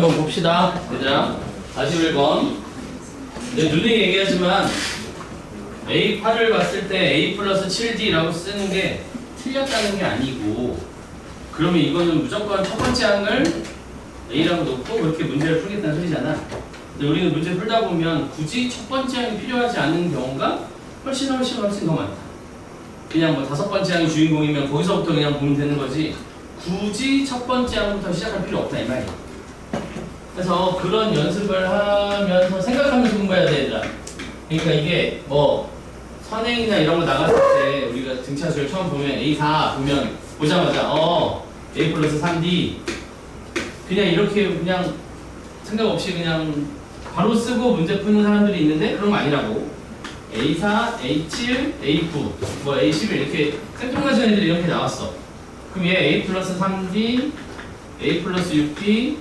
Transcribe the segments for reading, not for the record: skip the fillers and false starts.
한번 봅시다, 얘들아. 41번. 내 눈에 얘기하지만 A8을 봤을 때 A 플러스 7D라고 쓰는 게 틀렸다는 게 아니고, 그러면 이거는 무조건 첫 번째 항을 A라고 놓고 그렇게 문제를 풀겠다는 소리잖아. 근데 우리는 문제 풀다 보면 굳이 첫 번째 항이 필요하지 않은 경우가 훨씬 더 많다. 그냥 뭐 다섯 번째 항이 주인공이면 거기서부터 그냥 보면 되는 거지, 굳이 첫 번째 항부터 시작할 필요 없다 이 말이야. 그래서 그런 연습을 하면서 생각하면서 공부해야 돼, 얘들아. 그러니까 이게 뭐 선행이나 이런 거 나갔을 때 우리가 등차수를 처음 보면 A4 보면 보자마자 A 플러스 3D 그냥 이렇게 그냥 생각 없이 그냥 바로 쓰고 문제 푸는 사람들이 있는데, 그런 거 아니라고. A4, A7, A9, 뭐 A11 이렇게 생뚱맞은 애들이 이렇게 나왔어. 그럼 얘 A 플러스 3D, A 플러스 6D,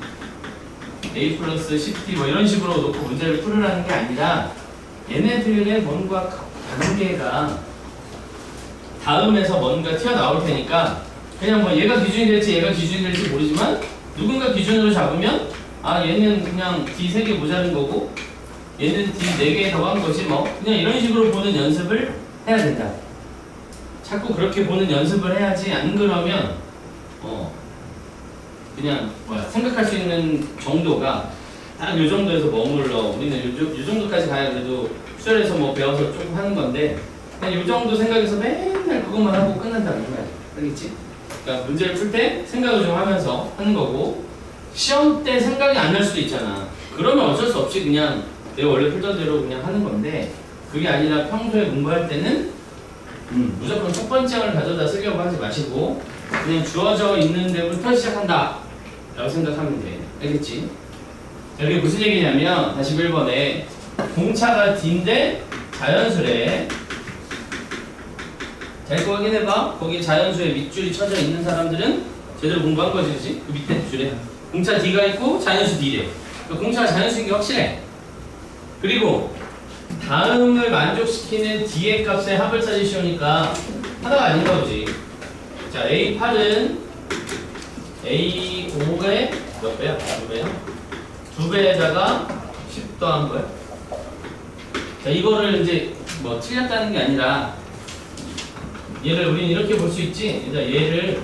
A 플러스 10D 뭐 이런 식으로 놓고 문제를 풀으라는 게 아니라, 얘네들의 뭔가 관계가 다음에서 뭔가 튀어나올 테니까 그냥 뭐 얘가 기준이 될지 얘가 기준이 될지 모르지만 누군가 기준으로 잡으면 얘는 그냥 D 3개 모자른 거고 얘는 D 4개 더한 거지 뭐, 그냥 이런 식으로 보는 연습을 해야 된다. 자꾸 그렇게 보는 연습을 해야지, 안 그러면 그냥 생각할 수 있는 정도가 딱 요 정도에서 머물러. 우리는 요 정도까지 가야 그래도 수열에서 뭐 배워서 조금 하는 건데, 그냥 요 정도 생각해서 맨날 그것만 하고 끝난다는 거야. 알겠지? 그러니까 문제를 풀 때 생각을 좀 하면서 하는 거고, 시험 때 생각이 안 날 수도 있잖아. 그러면 어쩔 수 없이 그냥 내가 원래 풀던 대로 그냥 하는 건데, 그게 아니라 평소에 공부할 때는 무조건 첫 번째 항을 가져다 쓰려고 하지 마시고 그냥 주어져 있는 데부터 시작한다 라고 생각하면 돼. 알겠지? 자, 이게 무슨 얘기냐면 41번에 공차가 D인데 자연수래. 자, 이거 확인해봐. 거기 자연수에 밑줄이 쳐져 있는 사람들은 제대로 공부한 거지, 그치? 그 밑에 줄에 공차 D가 있고 자연수 D래. 그러니까 공차가 자연수인 게 확실해. 그리고 다음을 만족시키는 D의 값의 합을 찾으시오니까 하나가 아닌가 보지. 자, A8은 A5의 몇 배야? 2배야? 2배에다가 10 더한 거야. 자, 이거를 이제 뭐 틀렸다는 게 아니라 얘를 우리는 이렇게 볼 수 있지. 얘를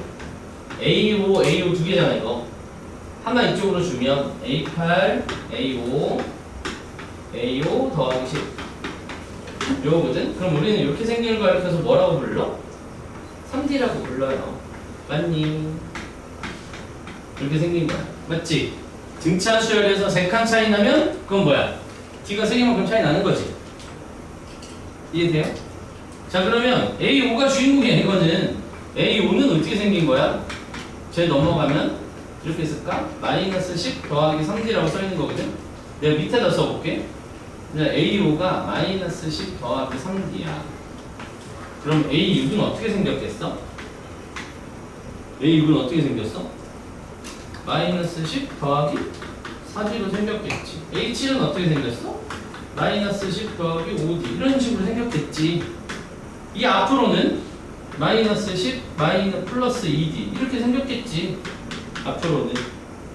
A5, A5 두 개잖아 이거. 하나 이쪽으로 주면 A8, A5, A5 더하기 10 요거거든? 그럼 우리는 이렇게 생긴 거 가르쳐서 뭐라고 불러? 3D라고 불러요. 맞니? 이렇게 생긴 거야. 맞지? 등차 수열에서 3칸 차이 나면 그건 뭐야? D가 3개만큼 차이 나는 거지. 이해돼요? 자, 그러면 A5가 주인공이야. 이거는 A5는 어떻게 생긴 거야? 쟤 넘어가면 이렇게 쓸까? 마이너스 10 더하기 3D라고 써있는 거거든? 내가 밑에다 써볼게. A5가 마이너스 10 더하기 3D야. 그럼 A6은 어떻게 생겼겠어? A6은 어떻게 생겼어? 마이너스 10 더하기 4D로 생겼겠지. A7은 어떻게 생겼어? 마이너스 10 더하기 5D 이런 식으로 생겼겠지. 이 앞으로는 마이너스 10 플러스 2D 이렇게 생겼겠지. 앞으로는.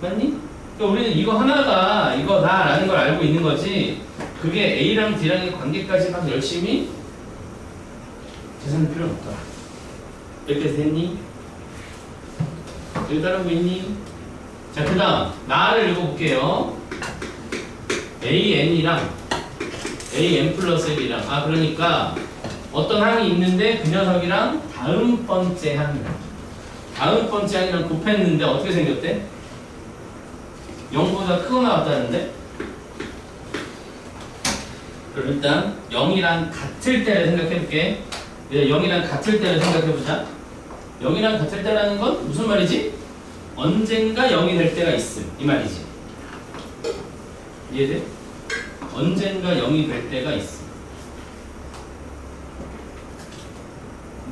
맞니? 그러니까 우리는 이거 하나가 이거다라는 걸 알고 있는 거지, 그게 A랑 D랑의 관계까지 막 열심히 계산할 필요는 없다. 이렇게 됐니? 여기 따라오고 있니? 자, 그 다음 나를 읽어볼게요. AN이랑 AN 플러스 1이랑 그러니까 어떤 항이 있는데 그 녀석이랑 다음 번째 항이랑 곱했는데 어떻게 생겼대? 0보다 크고 나왔다는데? 그럼 일단 0이랑 같을 때를 생각해볼게. 0이랑 같을 때를 생각해보자. 0이랑 같을 때라는 건 무슨 말이지? 언젠가 0이 될 때가 있음 이 말이지. 이해돼? 언젠가 0이 될 때가 있음.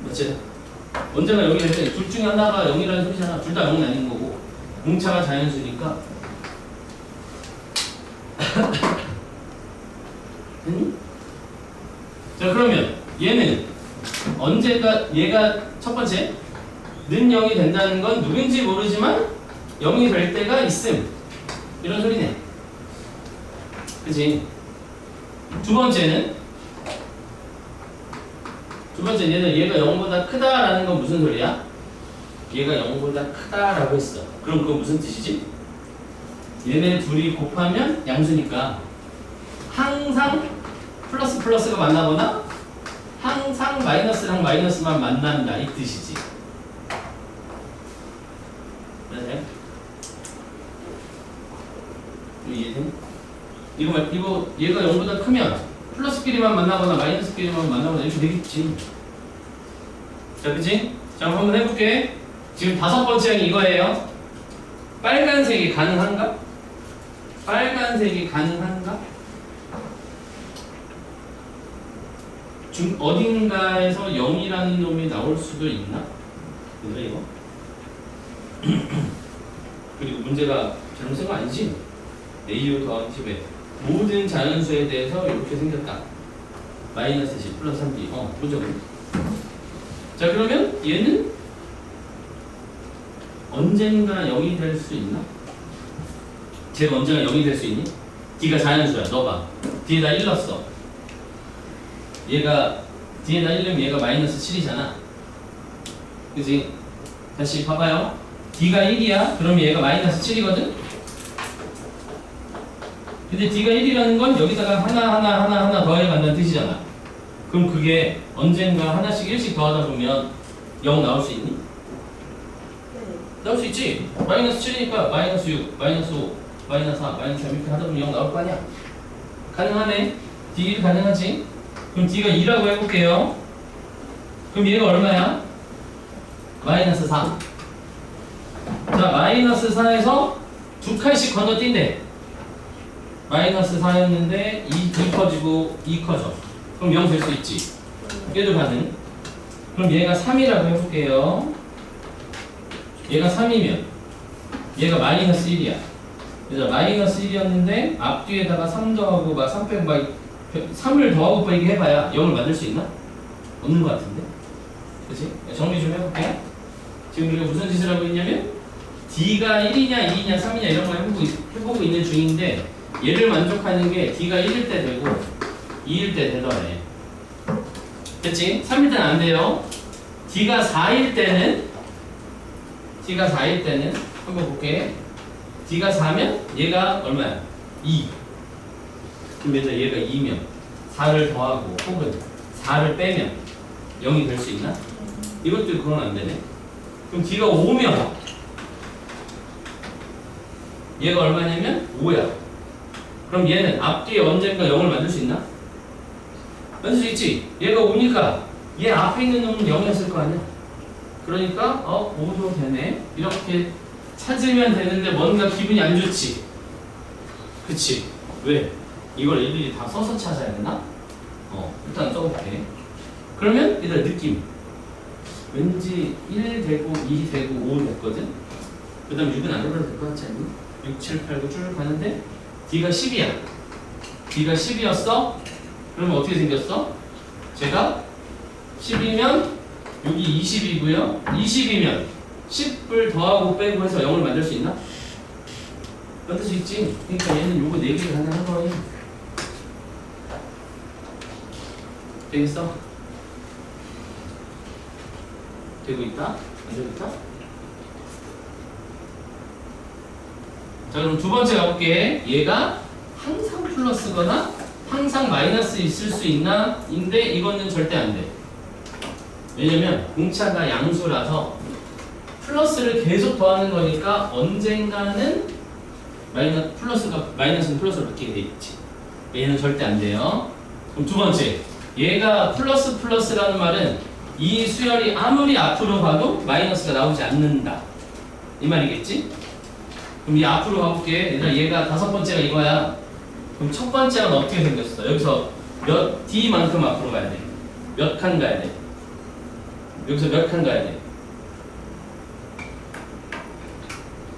맞지? 언젠가 0이 될 때, 둘 중에 하나가 0이라는 소리잖아. 둘 다 0은 아닌 거고 공차가 자연수니까. 자, 그러면 얘는 언젠가, 얘가 첫 번째 는 0이 된다는 건 누군지 모르지만 0이 될 때가 있음. 이런 소리네. 그치? 두 번째는 얘는 얘가 0보다 크다라는 건 무슨 소리야? 얘가 0보다 크다라고 했어. 그럼 그거 무슨 뜻이지? 얘네 둘이 곱하면 양수니까 항상 플러스 플러스가 만나거나 항상 마이너스랑 마이너스만 만난다 이 뜻이지. 네. 이해돼? 이거 얘가 0보다 크면 플러스끼리만 만나거나 마이너스끼리만 만나거나 이렇게 되겠지. 자, 그치? 자, 한번 해볼게. 지금 5번째 항이 이거예요. 빨간색이 가능한가? 빨간색이 가능한가? 어딘가에서 0이라는 놈이 나올 수도 있나? 근데 이거? 그리고 문제가 잘못 쓴 거 아니지? AU 더하기 10에 모든 자연수에 대해서 이렇게 생겼다. 마이너스 10 플러스 3b. 보죠. 자, 그러면 얘는 언젠가 0이 될 수 있나? 쟤가 언젠가 0이 될 수 있니? D가 자연수야. 너가 D에다 1 넣었어. 얘가 D에다 1 넣으면 얘가 마이너스 7이잖아. 그치? 다시 봐봐요. D가 1이야. 그럼 얘가 마이너스 7이거든? 근데 D가 1이라는 건 여기다가 하나 더해간다는 뜻이잖아. 그럼 그게 언젠가 하나씩 1씩 더하다 보면 0 나올 수 있니? 나올 수 있지. 마이너스 7이니까 마이너스 6, 마이너스 5, 마이너스 4, 마이너스 3 이렇게 하다 보면 0 나올 거 아니야. 가능하네. D1 가능하지. 그럼 D가 2라고 해볼게요. 그럼 얘가 얼마야? 마이너스 4. 자, 마이너스 4에서 두 칸씩 건너뛴대. 마이너스 4였는데 2 커지고 2 커져. 그럼 0 될 수 있지. 얘도 가능. 그럼 얘가 3이라고 해볼게요. 얘가 3이면 얘가 마이너스 1이야. 그래서 마이너스 1이었는데 앞뒤에다가 3 더하고 막 3 빼고 막 3을 더하고 빼기 해봐야 0을 만들 수 있나? 없는 것 같은데. 그치? 정리 좀 해볼게. 지금 우리가 무슨 짓을 하고 있냐면 D가 1이냐 2이냐 3이냐 이런 거 해보고 있는 중인데 얘를 만족하는 게 D가 1일 때 되고 2일 때 되더래. 됐지? 3일 때는 안 돼요. D가 4일 때는 한번 볼게. D가 4면 얘가 얼마야? 2. 그럼 얘가 2면 4를 더하고 혹은 4를 빼면 0이 될 수 있나? 이것도 그건 안 되네. 그럼 D가 5면 얘가 얼마냐면 5야. 그럼 얘는 앞뒤에 언젠가 0을 만들 수 있나? 만들 수 있지. 얘가 5니까 얘 앞에 있는 놈은 0이었을 거 아니야. 그러니까 5도 되네. 이렇게 찾으면 되는데 뭔가 기분이 안 좋지. 그치? 왜? 이걸 일일이 다 써서 찾아야 되나? 일단 써볼게. 그러면 얘들 느낌. 왠지 1 되고 2 되고 5 됐거든? 그 다음 6은 안 해봐도 될 것 같지 않니? 6, 7, 8, 9 쭉 가는데 D가 10이야. D가 10이었어? 그러면 어떻게 생겼어? 제가 10이면 여기 20이고요. 20이면 10을 더하고 빼고 해서 0을 만들 수 있나? 만들 수 있지. 그러니까 얘는 요거 4개가 가능한 거예요. 되겠어? 되고 있다? 안 되고 있다? 자, 그럼 두 번째 가볼게. 얘가 항상 플러스거나 항상 마이너스 있을 수 있나? 인데 이거는 절대 안 돼. 왜냐면 공차가 양수라서 플러스를 계속 더하는 거니까 언젠가는 마이너스는 플러스로 바뀌게 돼 있지. 얘는 절대 안 돼요. 그럼 두 번째, 얘가 플러스라는 말은 이 수열이 아무리 앞으로 가도 마이너스가 나오지 않는다. 이 말이겠지? 그럼 이 앞으로 가볼게. 얘가 5번째가 이거야. 그럼 첫 번째는 어떻게 생겼어? 여기서 몇 D만큼 앞으로 가야 돼. 몇 칸 가야 돼. 여기서 몇 칸 가야 돼.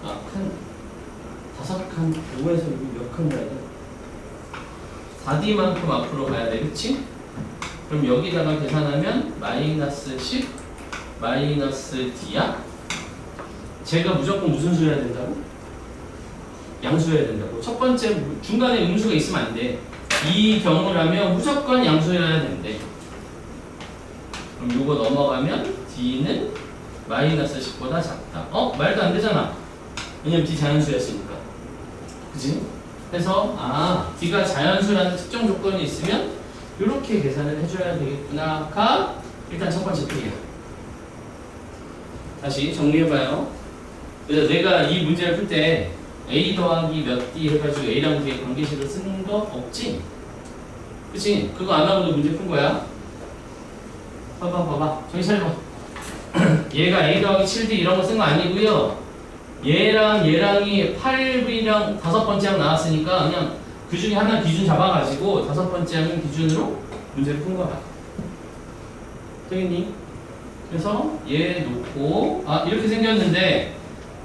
칸 5칸 5에서 몇 칸 가야 돼. 4D만큼 앞으로 가야 돼. 그치? 그럼 여기다가 계산하면 마이너스 10 마이너스 D야? 제가 무조건 무슨 수 해야 된다고? 양수해야 된다고. 첫 번째 중간에 음수가 있으면 안 돼. 이 경우라면 무조건 양수해야 된대. 그럼 요거 넘어가면 D는 마이너스 10보다 작다. 말도 안 되잖아. 왜냐면 D 자연수였으니까. 그치? 그래서 D가 자연수라는 특정 조건이 있으면 이렇게 계산을 해줘야 되겠구나가 일단 첫 번째 풀이야. 다시 정리해봐요. 그래서 내가 이 문제를 풀 때 A 더하기 몇 D 해가지고 A랑 D의 관계식을 쓰는 거 없지? 그치? 그거 안 하고도 문제 푼 거야. 봐봐. 정신 차려봐. 얘가 A 더하기 7D 이런 거 쓴 거 아니고요. 얘랑이 8B랑 다섯 번째 항 나왔으니까 그냥 그 중에 하나 기준 잡아가지고 다섯 번째 항 기준으로 문제를 푼 거야. 되겠니? 그래서 얘 놓고 이렇게 생겼는데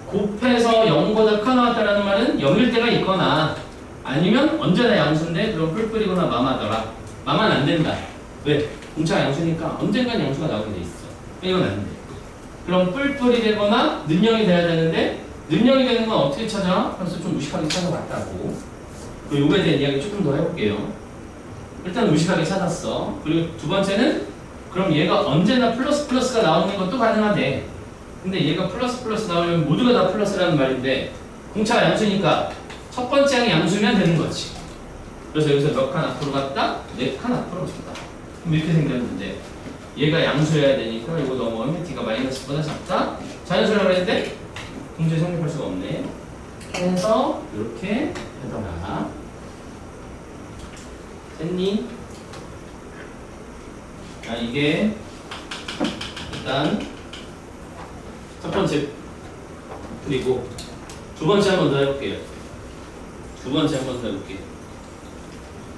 곱해서 0보다 커 나왔다라는 말은 0일 때가 있거나 아니면 언제나 양수인데 그럼 뿔뿔이거나 마마더라. 마만 안 된다. 왜? 공차가 양수니까 언젠간 양수가 나오게 돼 있어. 이건 안 돼. 그럼 뿔뿔이 되거나 는영이 돼야 되는데 능력이 되는 건 어떻게 찾아? 그래서 좀 무식하게 찾아봤다고. 그리고 요거에 대한 이야기 조금 더 해볼게요. 일단 무식하게 찾았어. 그리고 두 번째는 그럼 얘가 언제나 플러스가 나오는 것도 가능하대. 근데 얘가 플러스 나오려면 모두가 다 플러스라는 말인데 공차가 양수니까 첫 번째 항이 양수면 되는 거지. 그래서 여기서 몇 칸 앞으로 갔다? 4칸 앞으로 갔다. 그럼 이렇게 생겼는데 얘가 양수여야 되니까 이거 넘어오면 D가 마이너스보다 작다? 자연수라고 했는데 문제 성립할 수가 없네. 해서 이렇게 해봐라. 됐니? 이게 일단 첫 번째 그리고 두 번째 한 번 더 해볼게요.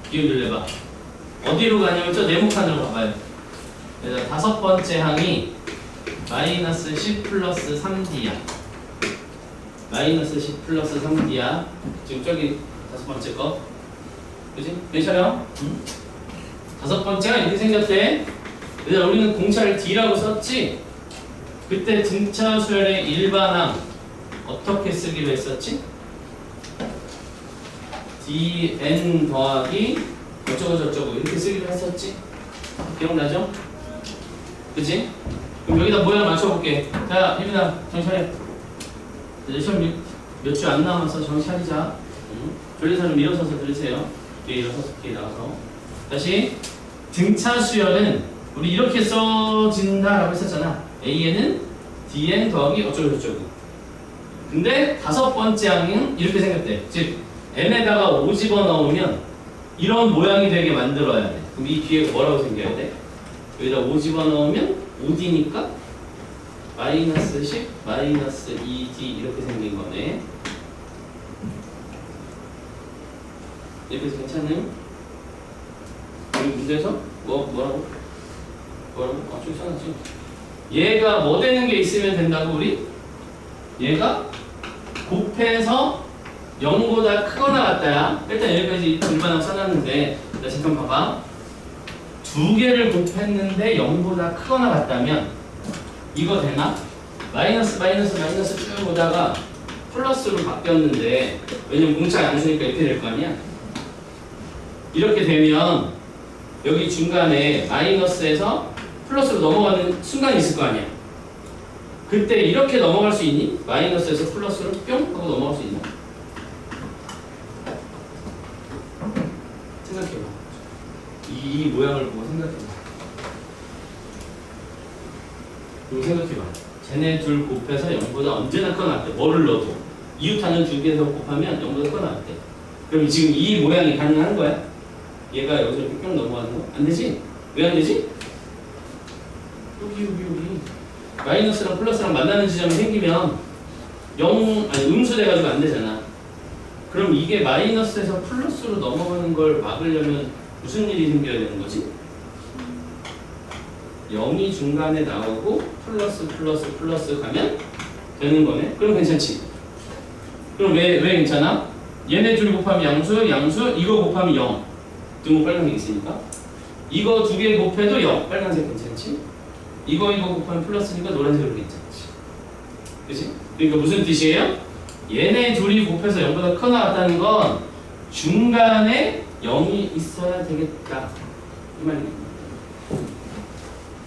기운을 내봐. 어디로 가냐면 저 네모칸으로 가봐요. 그래서 다섯 번째 항이 마이너스 10 플러스 3D야. 마이너스 10 플러스 3D야. 지금 저기 다섯 번째 거. 그지? 괜찮아요? 다섯 번째가 이렇게 생겼대. 그래서 우리는 공차를 D라고 썼지? 그때 등차 수열의 일반항 어떻게 쓰기로 했었지? dn 더하기 어쩌고 이렇게 쓰기로 했었지? 기억나죠? 그치? 그럼 여기다 모양 맞춰볼게. 자, 혜민아 정신 차려. 시험 몇 주 안 남아서 정신 차리자. 졸린 사람 일어서서 들으세요. 뒤에 일어서서 뒤에 나가서. 다시 등차 수열은 우리 이렇게 써진다라고 했었잖아. a는 dn 더하기 어쩌고 근데 다섯 번째 항은 이렇게 생겼대. 즉 n에다가 5 집어넣으면 이런 모양이 되게 만들어야 돼. 그럼 이 뒤에 뭐라고 생겨야 돼? 여기다 5 집어넣으면 5d니까 마이너스 10 마이너스 2d 이렇게 생긴 거네. 이렇게 해서 괜찮아요? 우리 문제에서 뭐라고? 저기 써놨지. 얘가 뭐 되는 게 있으면 된다고 우리? 얘가 곱해서 0보다 크거나 같다야. 일단 여기까지 일반항 써놨는데 나 잠깐 봐봐. 두 개를 곱했는데 0보다 크거나 같다면 이거 되나? 마이너스 쭉 오다가 플러스로 바뀌었는데 왜냐면 공차 양수니까 이렇게 될 거 아니야? 이렇게 되면 여기 중간에 마이너스에서 플러스로 넘어가는 순간이 있을 거 아니야? 그때 이렇게 넘어갈 수 있니? 마이너스에서 플러스로 뿅 하고 넘어갈 수 있나? 생각해봐. 이 모양을 보고 생각해봐. 그리고 생각해봐. 쟤네 둘 곱해서 0보다 언제나 커나왔대. 뭐를 넣어도. 이웃하는 두 개에서 곱하면 0보다 커나왔대. 그럼 지금 이 모양이 가능한 거야? 얘가 여기서 이렇게 뿅 넘어가는 거? 안 되지? 왜 안 되지? 여기. 마이너스랑 플러스랑 만나는 지점이 생기면 음수 돼가지고 안 되잖아. 그럼 이게 마이너스에서 플러스로 넘어가는 걸 막으려면 무슨 일이 생겨야 되는 거지? 0이 중간에 나오고 플러스 가면 되는 거네? 그럼 괜찮지? 그럼 왜 괜찮아? 얘네 둘 곱하면 양수, 이거 곱하면 0. 등호 빨간색 있으니까. 이거 두 개 곱해도 0. 빨간색 괜찮지? 이거 곱하면 플러스니까 노란색으로 괜찮지? 그치? 그러니까 무슨 뜻이에요? 얘네 둘이 곱해서 0보다 커 나왔다는 건 중간에 0이 있어야 되겠다 이 말입니다.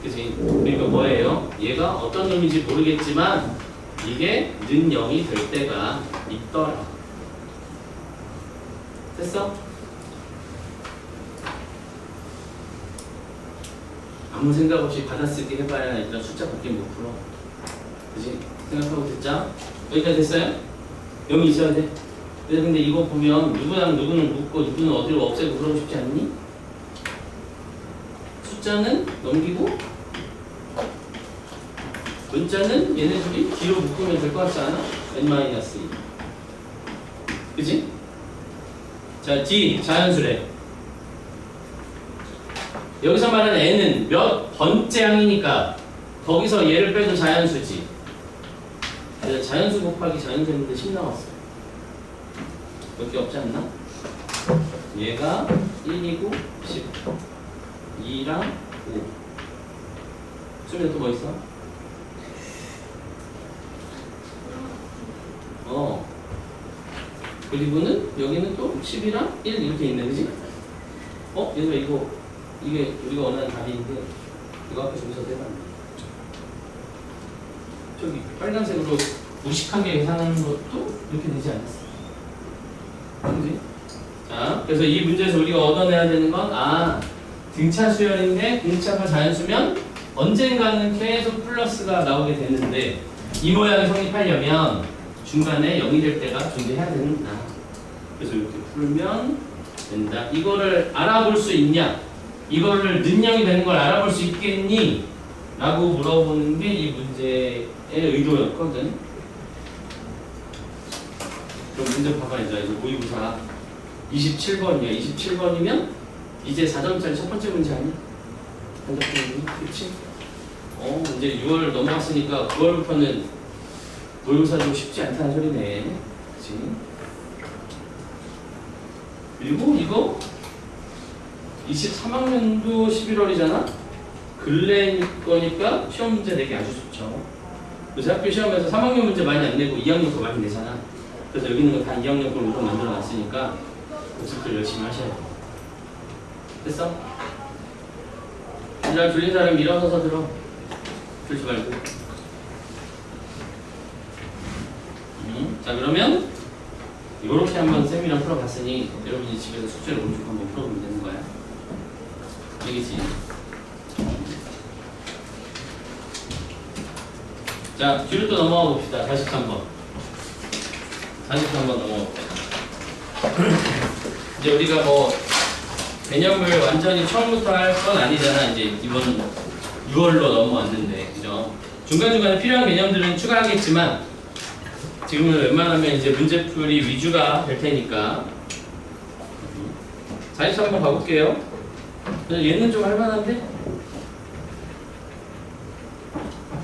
그치? 그러니까 뭐예요? 얘가 어떤 놈인지 모르겠지만 이게 는 0이 될 때가 있더라. 됐어? 아무 생각 없이 받아쓰기 해봐야 일단 숫자 밖에 못 풀어. 그치? 생각하고 듣자. 여기까지 됐어요? 0이 있어야 돼. 근데 이거 보면 누구랑 누구는 묶고 누구는 어디로 없애고 그러고 싶지 않니? 숫자는 넘기고 문자는 얘네 둘이 뒤로 묶으면 될 것 같지 않아? n-2 그치? 자, D 자연수래. 여기서 말하는 n은 몇 번째 항이니까 거기서 얘를 빼도 자연수지. 자연수 곱하기 자연수 했는데 10 나왔어. 몇 개 없지 않나? 얘가 1이고 10 2랑 5 수빈이 또 뭐 있어? 그리고는 여기는 또 10이랑 1 이렇게 있네, 그지? 얘들아 이게 우리가 원하는 답인데 이거 앞에 저기서 해봤네. 저기 빨간색으로 무식하게 계산하는 것도 이렇게 되지 않았어. 그지? 자, 그래서 이 문제에서 우리가 얻어내야 되는 건 등차 수열인데 등차가 자연수면 언젠가는 계속 플러스가 나오게 되는데 이 모양이 성립하려면 중간에 0이 될 때가 존재해야 된다. 그래서 이렇게 풀면 된다. 이거를 알아볼 수 있냐? 이거를 는 0이 되는 걸 알아볼 수 있겠니? 라고 물어보는 게 이 문제의 의도였거든. 그럼 문제 봐봐. 이제 모의고사 27번이야. 27번이면 이제 4점짜리 첫 번째 문제 아니야? 한적분이 그치? 이제 6월 넘어갔으니까 9월부터는 모의고사도 쉽지 않다는 소리네. 그치? 그리고 이거 23학년도 11월이잖아? 근래 거니까 시험 문제 내기 아주 좋죠. 그래서 학교 시험에서 3학년 문제 많이 안 내고 2학년 거 많이 내잖아. 그래서 여기 있는 거 다 2학년 걸로 우선 만들어 놨으니까 연습들 열심히 하셔야 돼. 됐어? 잘 졸린 사람 일어서서 들어. 들지 말고. 자, 그러면 이렇게 한번 쌤이랑 풀어봤으니 여러분이 집에서 숙제를 오른쪽 한번 풀어보면 되는 거야. 알겠지? 자, 뒤로 또 넘어가 봅시다. 43번. 43번 넘어가 봅시다. 이제 우리가 뭐 개념을 완전히 처음부터 할 건 아니잖아. 이제 이번 6월로 넘어왔는데, 그죠? 중간중간에 필요한 개념들은 추가하겠지만 지금은 웬만하면 이제 문제풀이 위주가 될 테니까 43번 가볼게요. 얘는 좀 할만한데?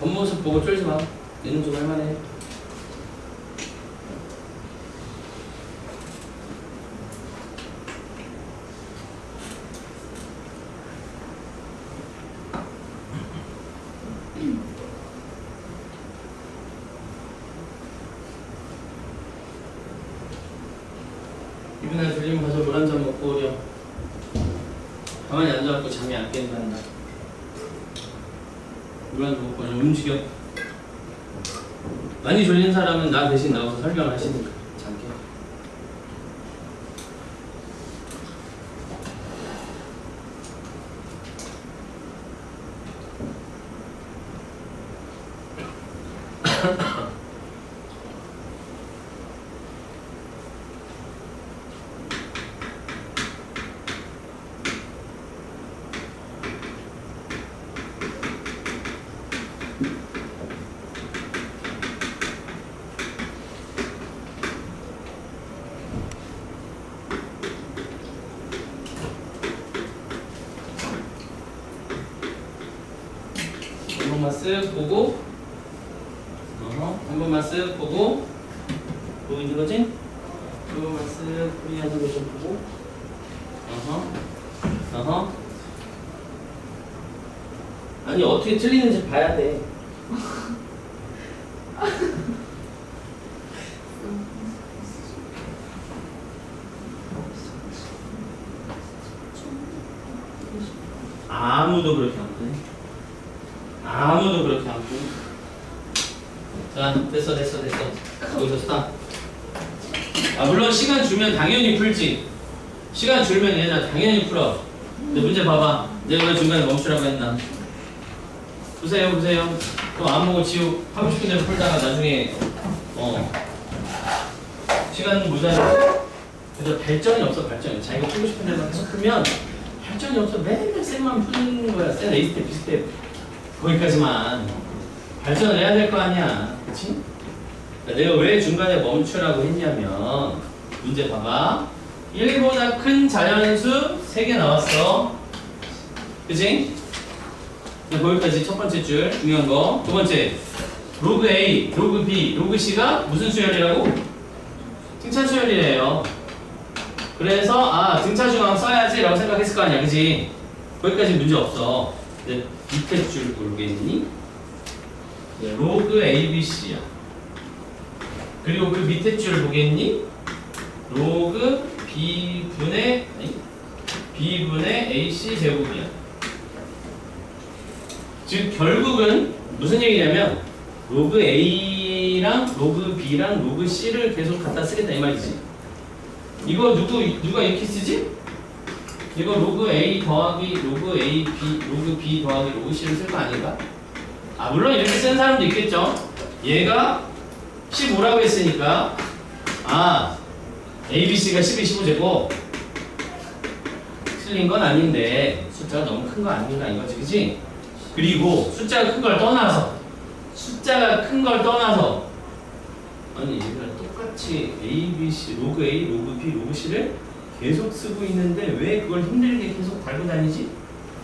겉모습 보고 쫄지 마. 얘는 좀 할만해. 이분아 졸리면 가서 물 한 잔 먹고 오렴. 가만히 앉아갖고 잠이 안 깬단다. 물 한 잔 먹고 좀 움직여. 많이 졸린 사람은 나 대신 나와서 설명을 하시니까 잠 깨. 한 번만 쓱 보고 한 번만 쓱 보고 있는 거지? 한 번만 쓱 풀이하는 거 좀 보고 아니 어떻게 틀리는지 봐야 돼. 아무도 그렇게 안 푸네. 아무도 그렇게 안 푸네. 자, 됐어. 여기서 스탑. 물론 시간 주면 당연히 풀지. 시간 줄면 얘들아 당연히 풀어. 근데 문제 봐봐. 내가 왜 중간에 멈추라고 했나? 보세요. 또 안 보고 지우 하고 싶은 대로 풀다가 나중에 시간 모자라. 그래서 발전이 없어. 자기가 풀고 싶은 대로 계속 풀면 발전이 없어. 맨날 쌤만 푸는 거야. 쌤 A 스텝, B 스텝 거기까지만 발전을 해야 될 거 아니야. 그치? 내가 왜 중간에 멈추라고 했냐면 문제 봐봐. 1보다 큰 자연수 3개 나왔어. 그치? 거기까지 첫 번째 줄 중요한 거. 두 번째 로그 A, 로그 B, 로그 C가 무슨 수열이라고? 등차 수열이래요. 그래서 등차중앙 써야지 라고 생각했을 거 아니야. 그치? 거기까지 문제 없어. 근데 밑에 줄 모르겠니? 로그 ABC야. 그리고 그 밑에 줄 보겠니? 로그 B분의 AC 제곱이야. 즉 결국은 무슨 얘기냐면 로그 A랑 로그 B랑 로그 C를 계속 갖다 쓰겠다 이 말이지. 이거 누가 이렇게 쓰지? 이거 로그 A 더하기 로그 A B 로그 B 더하기 로그 C를 쓸 거 아닌가? 물론 이렇게 쓰는 사람도 있겠죠. 얘가 15라고 했으니까 ABC가 12, 15제곱 틀린 건 아닌데 숫자가 너무 큰 거 아닌가 이거지, 그치? 그리고 숫자가 큰 걸 떠나서 아니 얘들아 똑같이 ABC, 로그 A, 로그 B, 로그 C를 계속 쓰고 있는데 왜 그걸 힘들게 계속 달고 다니지?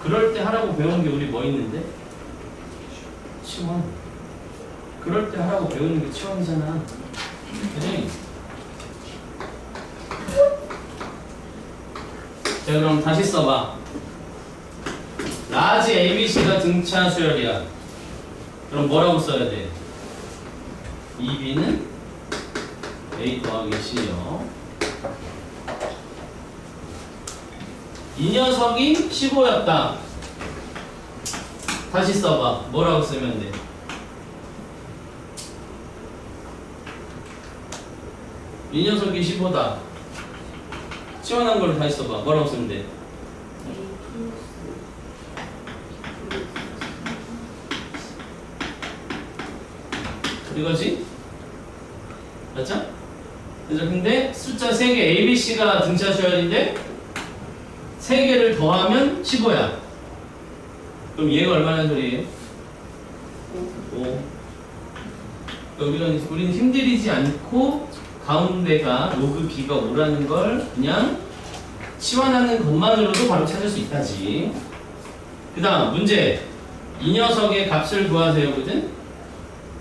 그럴 때 하라고 배운 게 우리 뭐 있는데? 치원. 그럴 때 하라고 배우는 게 치원이잖아. 그치? 자 그럼 다시 써봐. 라지 ABC가 등차 수열이야. 그럼 뭐라고 써야 돼? 2B는 A 더하기 C요. 이 녀석이 15였다. 다시 써봐. 뭐라고 쓰면 돼? 이 녀석이 15다. 치환한 거를 다시 써봐. 뭐라고 쓰면 돼? 이거지? 맞죠? 그래서 근데 숫자 3개 ABC가 등차 수열인데 3개를 더하면 15야. 그럼 얘가 얼마나 소리예요? 5. 우리는 힘들이지 않고 가운데가 로그 B가 5라는 걸 그냥 치환하는 것만으로도 바로 찾을 수 있다지. 그 다음 문제. 이 녀석의 값을 구하세요. 거든?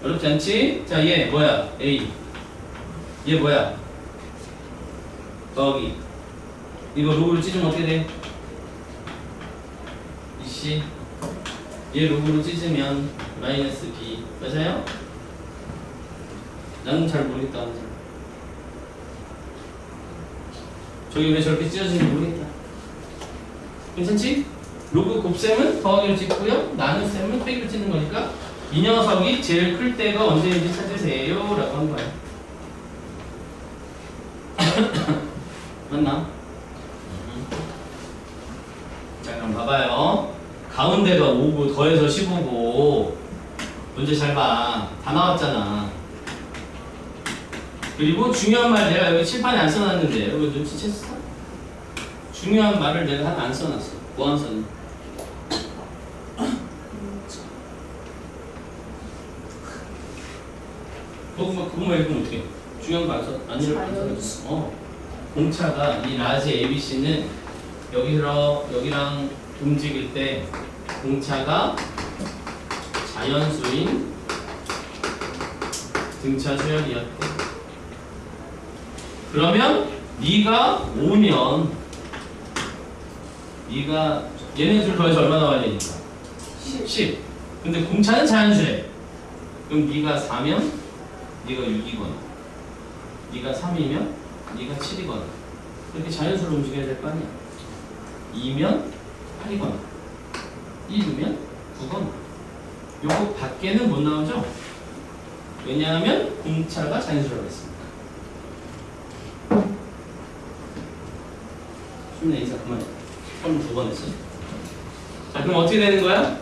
어렵지 않지? 자, 얘 뭐야? A. 얘 뭐야? 더하기. 이거 로그로 찢으면 어떻게 돼? BC. 얘 로그로 찢으면 마이너스 B. 맞아요? 나는 잘 모르겠다. 저기 왜 저렇게 찢어지는지 모르겠다. 괜찮지? 로그 곱셈은 더하기로 찢고요. 나눗셈은 빼기로 찢는 거니까 이 녀석이 제일 클 때가 언제인지 찾으세요 라고 한 거야. 맞나? 자 그럼 봐봐요. 가운데가 5고 더해서 15고 문제 잘 봐. 다 나왔잖아. 그리고 중요한 말 내가 여기 칠판에 안 써놨는데 여러분 눈치챘어? 중요한 말을 내가 하나 안 써놨어. 뭐 안 써놨어? 그것만 읽으면 어떡해? 중요한 거 안 써놨어. 공차가 이 라지 ABC는 여기랑 움직일 때 공차가 자연수인 등차 수열이었대. 그러면 네가 오면 네가 얘네 둘 더해서 얼마 나와야 되니까? 10. 근데 공차는 자연수래. 그럼 네가 4면 네가 6이거나 네가 3이면 네가 7이거나 이렇게 자연수로 움직여야 될 거 아니야. 2면 8이거나 1 두면 9번. 요거 밖에는 못 나오죠? 왜냐하면 공차가 자연수라고 했습니다. 수민아 인사 그만해. 32번 했어. 자, 그럼 어떻게 되는 거야?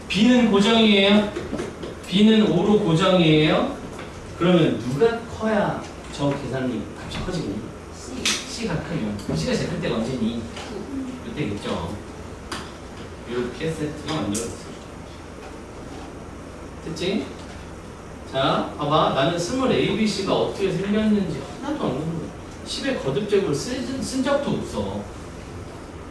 B는 고정이에요. B는 5로 고정이에요. 그러면 누가 커야 저 계산이 값이 커지겠니? C가 크면. C가 제일 클 때가 언제니? 그때겠죠. 이렇게 세트가 만들어졌어요. 됐지? 자, 봐봐. 나는 스몰 ABC가 어떻게 생겼는지 하나도 안 궁금해. 10에 거듭적으로 쓴 적도 없어.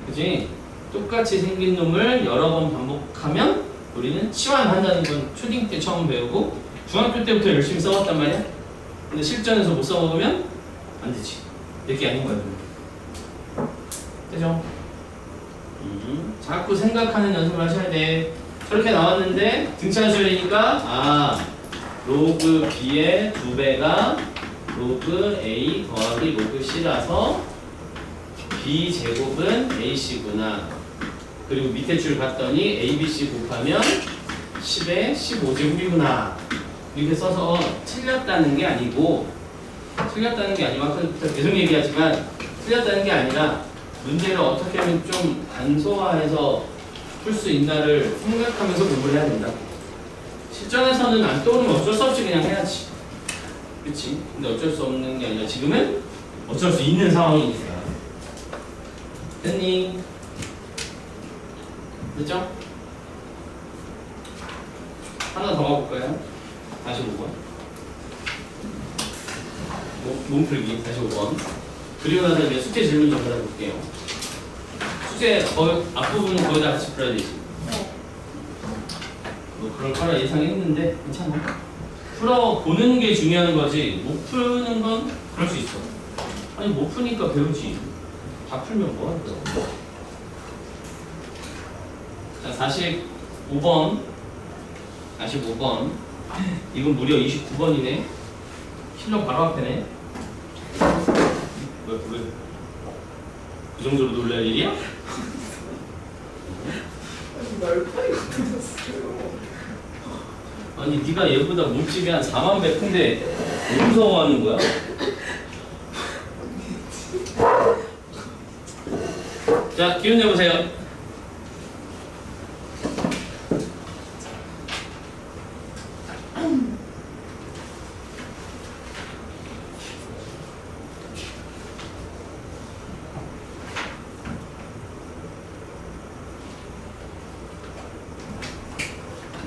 그치? 똑같이 생긴 놈을 여러 번 반복하면 우리는 치환한다는 건 초딩 때 처음 배우고 중학교 때부터 열심히 써왔단 말이야. 근데 실전에서 못 써먹으면 안 되지. 내게 아닌 거야. 되죠? 자꾸 생각하는 연습을 하셔야 돼. 저렇게 나왔는데 등차수열이니까 로그 B의 2배가 로그 A 더하기 로그 C라서 B 제곱은 AC구나. 그리고 밑에 줄 봤더니 ABC 곱하면 10의 15제곱이구나. 이렇게 써서 틀렸다는 게 아니고 아까부터 계속 얘기하지만 틀렸다는 게 아니라 문제를 어떻게 하면 좀 간소화해서 풀 수 있나를 생각하면서 공부를 해야 된다. 실전에서는 안 떠오르면 어쩔 수 없이 그냥 해야지. 그치? 근데 어쩔 수 없는 게 아니라 지금은 어쩔 수 있는 상황이니까. 됐니? 됐죠? 하나 더 가볼까요? 45번. 몸풀기 45번. 그리고 나서 이제 숙제 질문 좀 받아볼게요. 숙제 거의 앞부분은 거의 다 같이 풀어야 되지. 뭐 그럴 거라 예상했는데 괜찮아. 풀어보는 게 중요한 거지 못 푸는 건 그럴 수 있어. 아니 못 푸니까 배우지. 다 풀면 뭐하는 거야. 자 45번 이건 무려 29번이네. 실력 바로 앞에네. 왜? 그 정도로 놀랄 일이야? 날파리 같았어요. 아니 네가 얘보다 몸집이 한 4만 배 큰데 왜 무서워하는 거야? 자 기운 내보세요.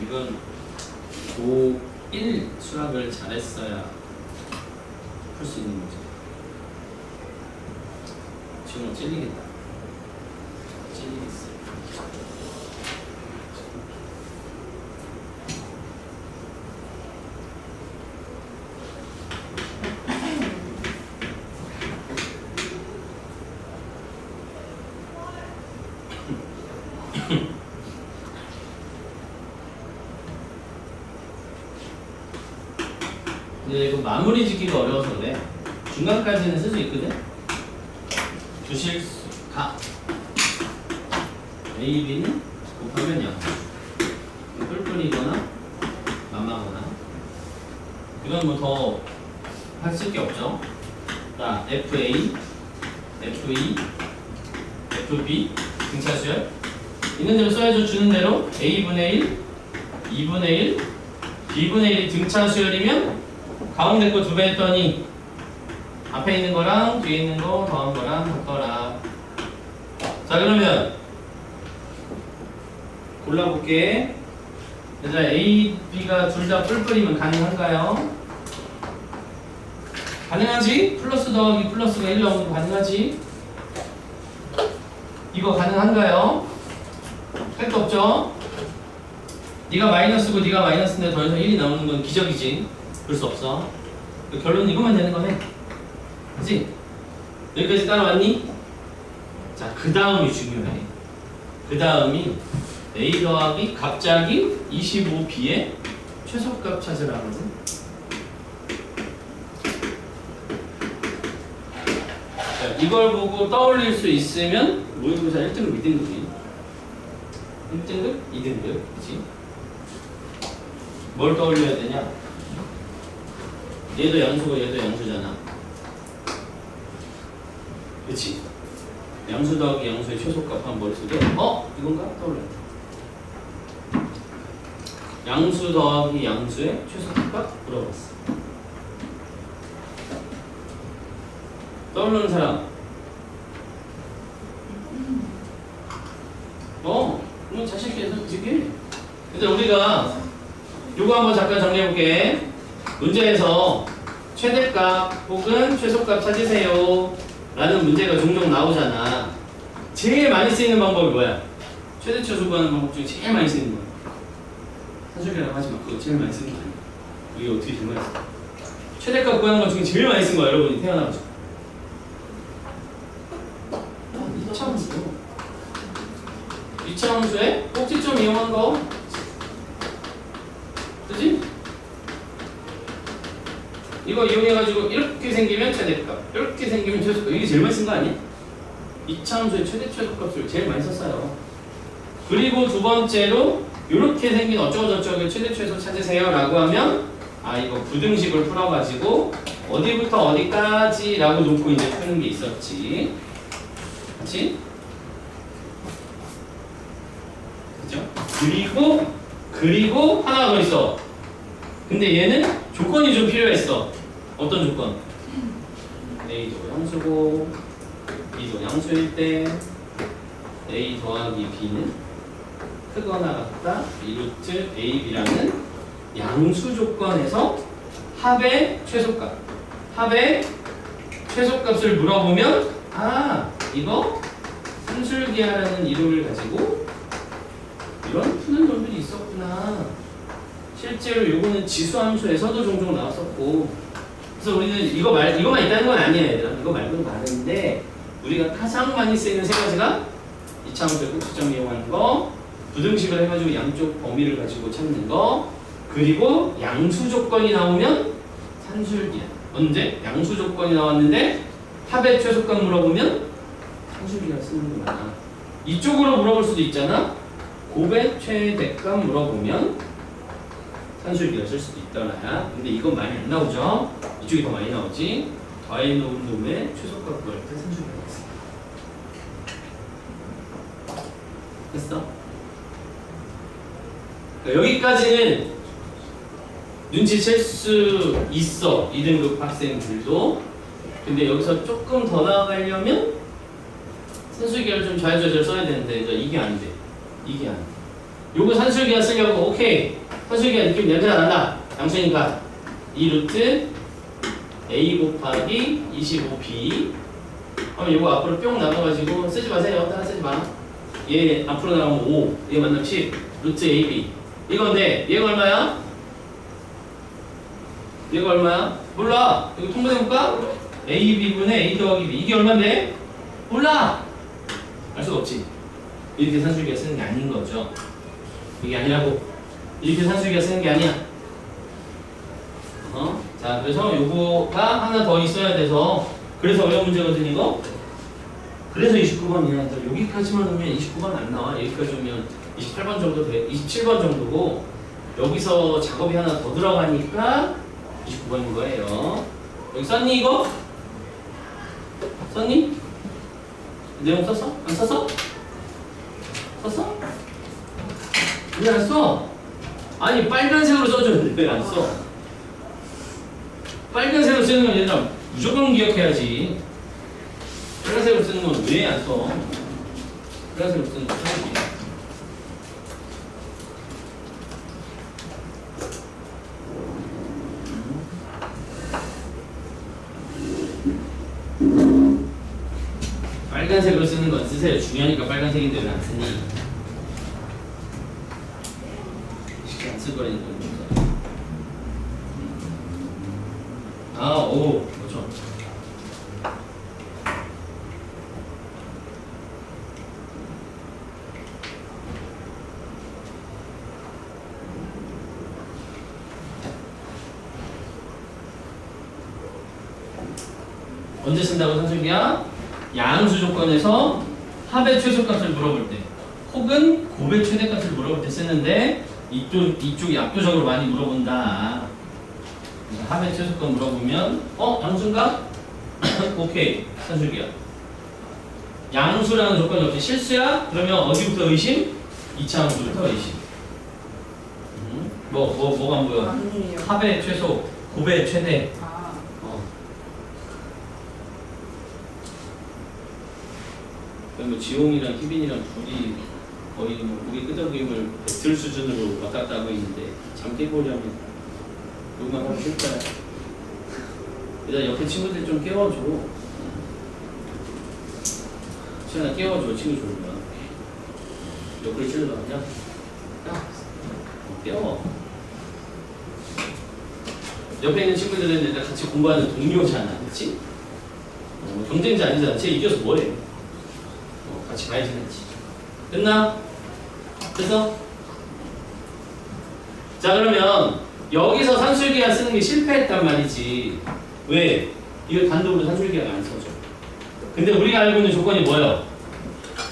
이건 고1 수학을 잘했어야 풀 수 있는 문제. 지금 찔리겠다. 찔리겠어. 근데 이거 마무리 짓기가 어려워서 그래. 중간까지는 쓸 수 있거든. 주실수 가 A, B는 곱하면 0. 뿔뿔이거나 만만하거나. 이건 뭐 더 할 게 없죠. 자, FA, FE, FB 등차수열 있는 대로 써야죠. 주는 대로 A분의 1, 2분의 1, B분의 1이 등차수열이면 가운데 거 2배 했더니 앞에 있는 거랑 뒤에 있는 거 더한 거랑 같더라. 자 그러면 골라볼게. 얘들아 A, B가 둘 다 뿔뿔이면 가능한가요? 가능하지? 플러스 더하기 플러스가 1 나오는 거 가능하지? 이거 가능한가요? 택도 없죠? 네가 마이너스고 네가 마이너스인데 더해서 1이 나오는 건 기적이지. 그럴 수 없어. 결론은 이것만 되는 거네. 그치? 여기까지 따라왔니? 자, 그 다음이 중요해. 그 다음이 A 더하기 갑자기 25B의 최소값 찾으라거든. 자, 이걸 보고 떠올릴 수 있으면 모의고사 1등을 믿는 거지. 1등급, 2등급, 그치? 뭘 떠올려야 되냐? 얘도 양수고 얘도 양수잖아. 그치? 양수 더하기 양수의 최소값 한 머릿속에 이건가? 떠올려. 양수 더하기 양수의 최소값 물어봤어. 떠오르는 사람? 그럼 자신있게 해서 되게. 근데 우리가 요거 한번 잠깐 정리해볼게. 문제에서 최대값 혹은 최소값 찾으세요 라는 문제가 종종 나오잖아. 제일 많이 쓰이는 방법이 뭐야? 최대 최소 구하는 방법 중에 제일 많이 쓰이는 거야. 산술이라고 하지 마. 그거 제일 많이 쓰는 거 아니야. 이게 어떻게 제일 많이 써? 최대값 구하는 것 중에 제일 많이 쓴 거야, 여러분이 태어나가지고. 이차함수에 꼭지점 이용한 거. 그지? 이거 이용해가지고 이렇게 생기면 최대값, 이렇게 생기면 최소값. 이게 제일 많이 쓴 거 아니야? 이차함수의 최대 최소값을 제일 많이 썼어요. 그리고 두 번째로 이렇게 생긴 어쩌고저쩌고 최대 최소 찾으세요 라고 하면 이거 부등식을 풀어가지고 어디부터 어디까지 라고 놓고 이제 푸는 게 있었지. 그치? 그죠? 그리고 하나가 더 있어. 근데 얘는 조건이 좀 필요했어. 어떤 조건? A도 양수고 B도 양수일 때 A 더하기 B는 크거나 같다. 루트 A, B라는 양수 조건에서 합의 최소값. 합의 최소값을 물어보면 이거 산술기하라는 이름을 가지고 이런 푸는 놈들이 있었구나. 실제로 요거는 지수함수에서도 종종 나왔었고. 그래서 우리는 이거만 있다는 건 아니에요, 얘들아. 이거 말고도 많은데 우리가 가장 많이 쓰이는 세 가지가 이차함수의 꼭지점 이용하는 거, 부등식을 해가지고 양쪽 범위를 가지고 찾는 거, 그리고 양수 조건이 나오면 산술기하. 언제? 양수 조건이 나왔는데 합의 최소값 물어보면 산술기하 쓰는 거 많아. 이쪽으로 물어볼 수도 있잖아. 곱의 최대값 물어보면 산술기하 쓸 수도 있더라. 근데 이건 많이 안 나오죠? 이쪽이 더 많이 나오지. 더해놓은 놈의 최소값 구할 때 산술기하 있어. 됐어? 그러니까 여기까지는 눈치챌 수 있어. 2등급 학생들도. 근데 여기서 조금 더 나아가려면 산술기하를 좀 좌회좌절 써야 되는데 이게 안 돼. 이게 안 돼. 요거 산술기하 쓰려고 오케이. 산술기하 느낌 냄새가 난다. 양수니까 2루트 A 곱하기 25B 하면 요거 앞으로 뿅 나가가지고 쓰지 마세요. 따라 쓰지 마. 얘 앞으로 나가면 5, 얘 만나면 10 루트 AB 이건데 얘가 얼마야? 얘가 얼마야? 몰라. 이거 통분해볼까? AB분의 A 더하기 B 이게 얼만데? 몰라. 알 수가 없지. 이렇게 산술기하 쓰는 게 아닌 거죠. 이게 아니라고. 이렇게 산술기하 쓰는 게 아니야. 자, 그래서 요거가 하나 더 있어야 돼서 그래서 어려운 문제거든 이거. 그래서 29번이야. 여기까지만 오면 29번 안 나와. 여기까지 오면 28번 정도 돼. 27번 정도고 여기서 작업이 하나 더 들어가니까 29번인 거예요. 여기 썼니 이거? 썼니? 내용 썼어? 안 썼어? 썼어? 왜 안 써? 아니 빨간색으로 써줬는데 왜 안 써? 빨간색으로 쓰는 건 얘들아 무조건 기억해야지. 빨간색으로 쓰는 건 왜 안 써? 빨간색으로 쓰는 건 써야지. 빨간색으로 쓰는 건 쓰세요. 중요하니까 빨간색인데 왜 안 쓰니? 쉽게 안 쓸 거라니까. 오, 그렇죠. 언제 쓴다고 산술기하? 양수 조건에서 합의 최소값을 물어볼 때. 혹은 곱의 최대값을 물어볼 때 쓰는데 이쪽이 압도적으로 많이 물어본다. 그래서 합의 최소값 물어보면 양수인가? 오케이, 산술기야. 양수라는 조건이 없이 실수야? 그러면 어디부터 의심? 2차 함수부터 의심. 뭐가 안 보여? 아니에요. 합의 최소, 곱의 최대. 아, 뭐 지용이랑 희빈이랑 둘이 거의 뭐 고기 끄덕임을 배틀 수준으로 왔다 갔다 하고 있는데 잠 깨보려면 요만 하면 될까요? 일단 옆에 친구들 좀 깨워줘. 시연아 깨워줘, 친구 좋으면. 옆구리 찔러 그냥 깨워. 옆에 있는 친구들은 일단 같이 공부하는 동료잖아, 그렇지? 경쟁자 아니잖아. 쟤 이겨서 뭐해? 같이 가야지 했지. 됐나? 됐어? 자, 그러면 여기서 산술기하 쓰는 게 실패했단 말이지. 왜? 이거 단독으로 산술기하가 안 써져. 근데 우리가 알고 있는 조건이 뭐예요?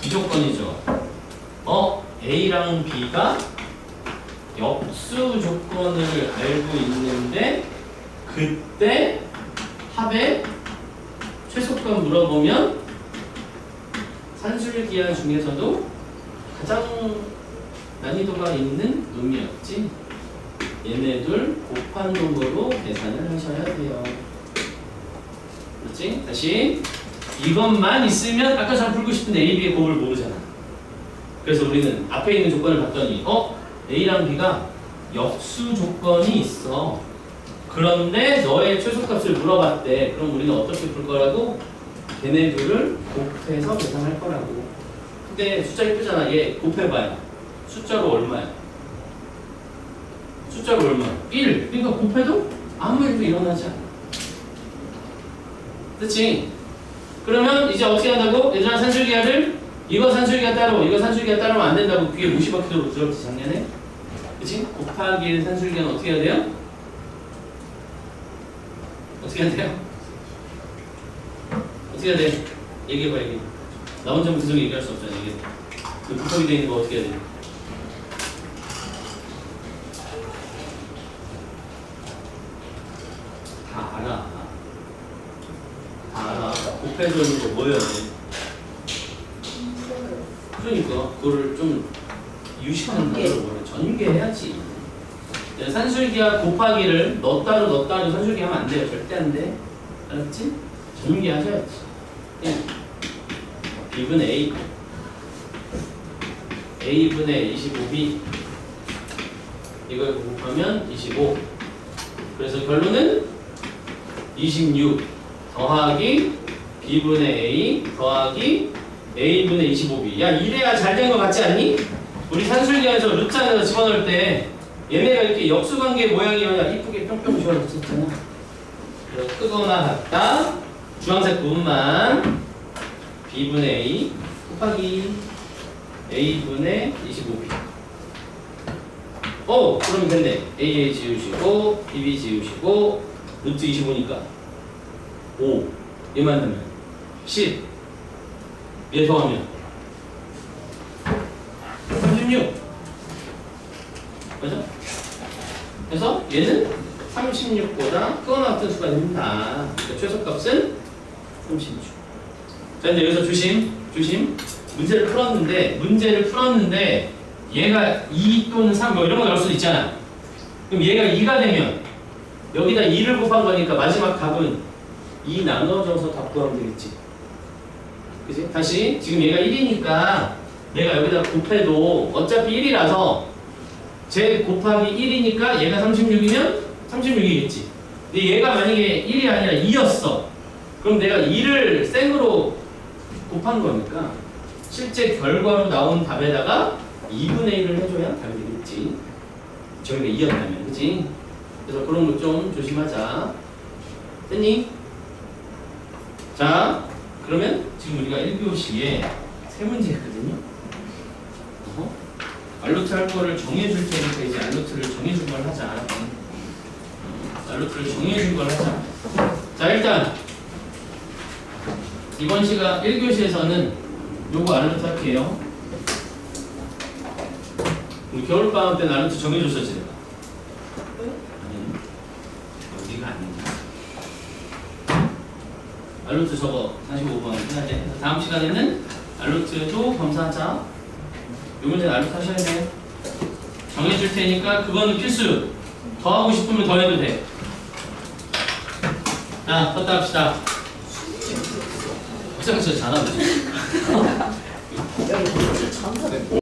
이 조건이죠. A랑 B가 역수 조건을 알고 있는데 그때 합의 최소값 물어보면 산술기하 중에서도 가장 난이도가 있는 놈이었지. 얘네들 곱한 놈으로 계산을 하셔야 돼요. 그렇지? 다시 이것만 있으면 아까 잘 풀고 싶은데 A, B의 곱을 모르잖아. 그래서 우리는 앞에 있는 조건을 봤더니 A랑 B가 역수 조건이 있어. 그런데 너의 최소값을 물어봤대. 그럼 우리는 어떻게 풀 거라고? 걔네들을 곱해서 계산할 거라고. 근데 숫자 예쁘잖아. 얘 곱해봐요. 숫자로 얼마야? 숫자로 얼마야? 1. 그러니까 곱해도 아무 일도 일어나지 않아. 그렇지? 그러면 이제 어떻게 한다고? 얘들아 산술기하를 이거 산술기하 따로 이거 산술기하 따르면 안 된다고 귀에 무시 박히도록 들었지 작년에? 그치? 곱하기 1 산술기하는 어떻게 해야 돼요? 어떻게 해야 돼요? 어떻게 해야 돼? 얘기해봐, 얘기해. 나 혼자 무슨 소리 얘기할 수 없잖아, 얘기해. 그 곱하기 돼 있는 거 어떻게 해야 돼? 다 알아. 다 알아. 곱해져 있는 거 뭐여야 돼? 그러니까 그거를 좀 유식한 단어로 뭐래? 전개해야지. 산술기하 곱하기를 너 따로 산술기하면 안 돼요. 절대 안 돼. 알았지? 전개하셔야지. B분의 A A분의 25B 이걸 곱하면 25. 그래서 결론은 26 더하기 B분의 A 더하기 A분의 25B. 야, 이래야 잘 된 거 같지 않니? 우리 산술기하에서 루트 안에서 집어넣을 때 얘네가 이렇게 역수관계 모양이어야 이쁘게 뿅뿅 지워졌었잖아. 그래서 크거나 같다. 주황색 부분만 B분의 A 곱하기 A분의 25B. 그러면 됐네. AA 지우시고 BB 지우시고 루트 25니까 5. 얘만 하면 10. 얘 더하면 36. 맞아? 그래서 얘는 36보다 크거나 같은 수가 된다. 그러니까 최소값은 36. 자, 근데 여기서 조심. 문제를 풀었는데 얘가 2 또는 3 뭐 이런 거 나올 수도 있잖아. 그럼 얘가 2가 되면 여기다 2를 곱한 거니까 마지막 답은 2 나눠져서 답 구하면 되겠지. 그치? 다시 지금 얘가 1이니까 내가 여기다 곱해도 어차피 1이라서 제 곱하기 1이니까 얘가 36이면 36이겠지. 근데 얘가 만약에 1이 아니라 2였어. 그럼 내가 2를 생으로 곱한 거니까 실제 결과로 나온 답에다가 2분의 1을 해줘야 답이 되겠지. 저희가 2였다면, 그치? 그래서 그런 거 좀 조심하자. 됐니? 자, 그러면 지금 우리가 1교시에 3문제 했거든요. 알루트 할 거를 정해줄 테니까 이제 알루트를 정해준 걸 하자. 알루트를 정해준 걸 하자. 자, 일단 이번 시간 1교시에서는 요거 알루트 할게요. 우리 겨울방학 때 나름대로 정해줬었지 내가. 네? 아니, 여기가 아닌데. 알루트 저거 45번 해야 돼. 그래서 다음 시간에는 알루트도 검사하자. 요 문제는 알루트 하셔야 돼. 정해줄 테니까 그거는 필수. 더 하고 싶으면 더 해도 돼. 자, 컸다 합시다. 박사님 저 잘하네. 야, 이거 진짜 잔사네.